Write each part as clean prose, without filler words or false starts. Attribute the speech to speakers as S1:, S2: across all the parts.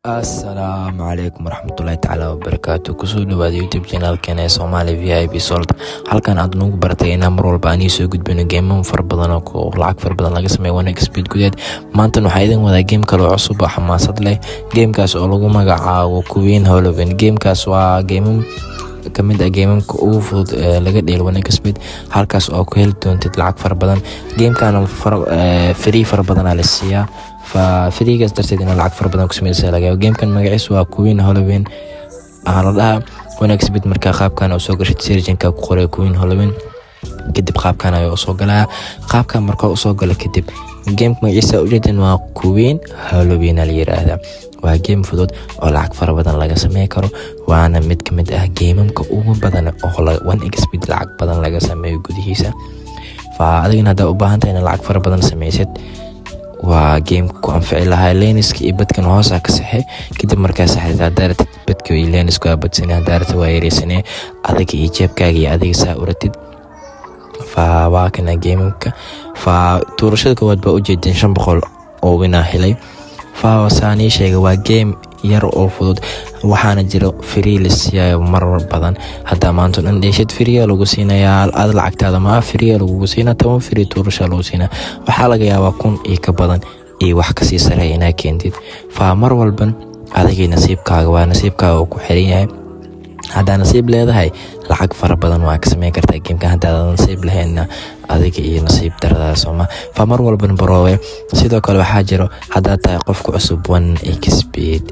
S1: Asalaamu calaykum waraxmatullaahi tacaala wabarakaatu. Kusoo dhawaada YouTube channelkeena ee Soomaali VIP Sold. Halkan aad nagu baratay inaan mar walba aan soo gudbino geemo fara badan oo lacag fara badan laga sameeyo one speed gudeed. Maanta waxaan idin wadaa game kale oo cusub oo xamaasad leh. Gamekaas oo lagu magacaabo Queen Halloween. Gamekaas waa game kamid ah geemamka ugu fudud laga dheelo one speed, halkaas oo ku heli doontid lacag fara badan. Gamekan free fara badan la siiyaa. ففريقاس درتيد إنه لعب فربنا كسمين سالجا وجيم كان مجلس وكوين هالوين على لها ونكس بيت مركا خاب كان أسوق رشيد سيرجن كقرية كوين هالوين كدب خاب كان يسوق لها خاب كان مركا أسوق له كدب جيم مجلس أوجد إنه كوين هالوين اللي هذا وجيم فضود أو لعب فربنا لقى سميه كرو وأنا مد جيم كأوم بدنا أخلا ون إكس بيت لعب بدنا لقى سميه جوديسا فأدين هذا أباهنت إن لعب فربنا سميه waa game ku anfici lahaa leniska iyo badkan hoos ka saxay kadib markaas saxda daarta badka iyo leniska badsanaa daarta waa yareysane adiga iyo jeebkaaga iyo adiga saa uratid waa kana gameka tuurashada koowaad baa u jeedin 500 oo wina helay saani sheega waa game yar oo fudud waxaana jiro free lisiya mar badan hadda maanta in dheeshid free lagu siinayaa aad lacagtaada ma free lagu siinaa 10 free tuurasho lagu siinaa waxa laga yaabaa kun iyo ka badan iyo wax ka sii sareeya inaa keentid mar walban adiga nasiibkaaga waa nasiibkaaga ku xiran yahay hadda nasiib leedahay lacag fara badan waa ka sameyn kartaa gameka hadda nasiib lahayn adiga iyo nasiib darada Soomaa mar walban baroowe sidoo kale waxa jiro hadda tahay qofku cusub one speed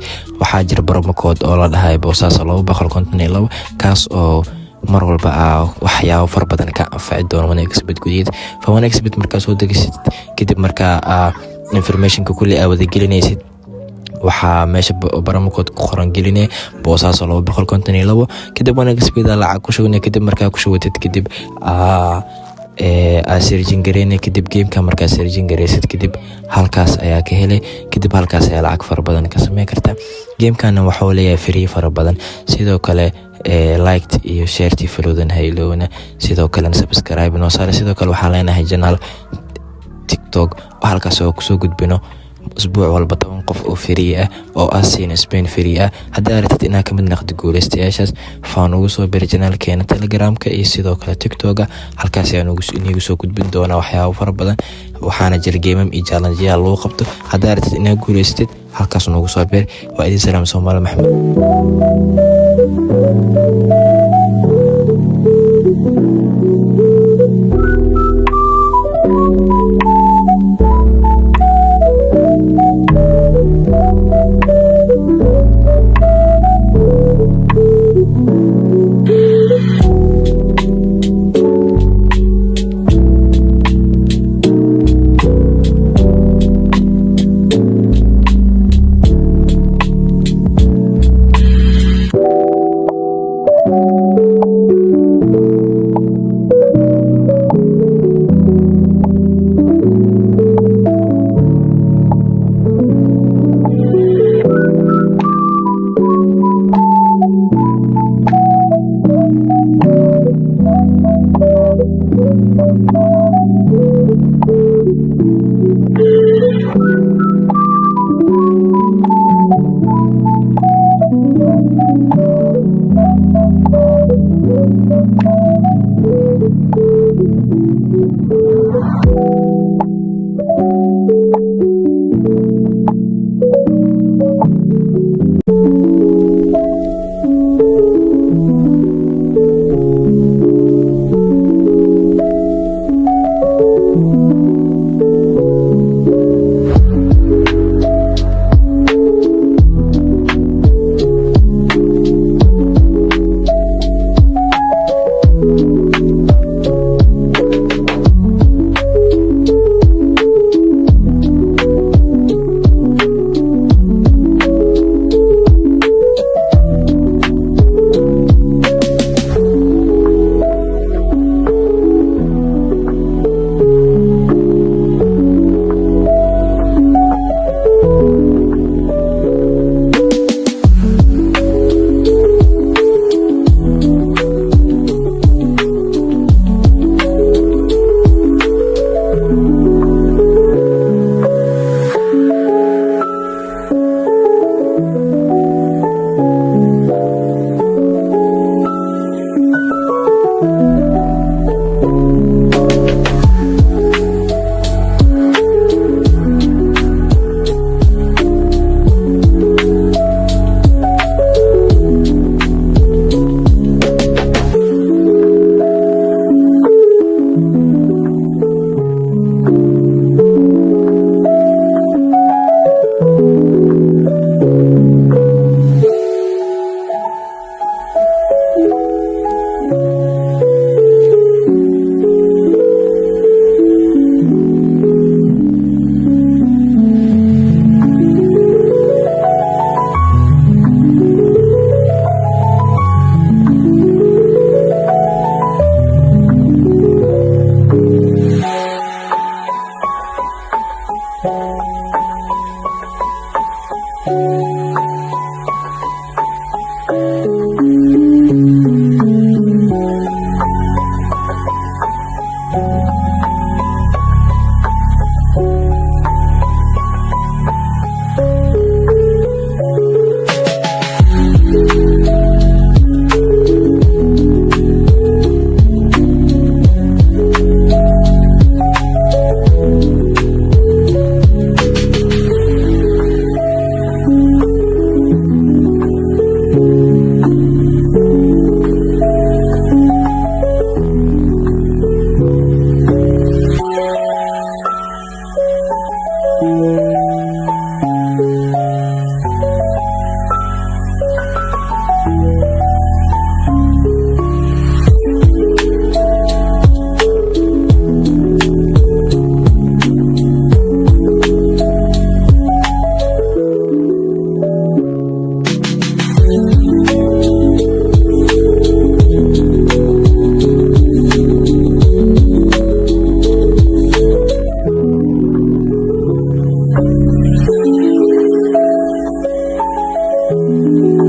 S1: waxa jiro promo code oo la dhahay boosaas 252 kaas oo mar walba waxyaabo fara badan ka anfaci doona one speed gudeed one speed markaas soo degisid kadib markaa informationka kulli aad wada gelinaysid waxaa meesha baramokood ku qoran gelinay boosaas 252 kadib one speed lacag ku shubnay kadib markaa ku shubtid kadib سيرجين جريني كدب جيم كان مركز سيرجين جريست كدب هالكاس أيا كهله كدب هالكاس أيا لعك فربضن كسمية كرتا جيم كان وحولي فري فربضن سيدو كله لايكت iyo شيرتي فلودن هيلونا سيدو كله سبسكرايب نوصل سيدو كله وحالينا هاي جنال تيك توك وهالكاس oo kusoo gudbino اسبوع walba 10 qof oo free ah oo asiin Spain free ah hadaa rabtid inaad ka mid noqdo guuleystayaashaas faan ugu soo bir channelkeena Telegramka iyo sidoo kale TikTok halkaas ayaan ugu soo gudbin doona waxyaabo fara badan waxaana jir game iyo challenge loo qabto hadaa rabtid inaad guuleystid halkaas ugu soo bir waa idin salaam Soomaali Maxamed
S2: you.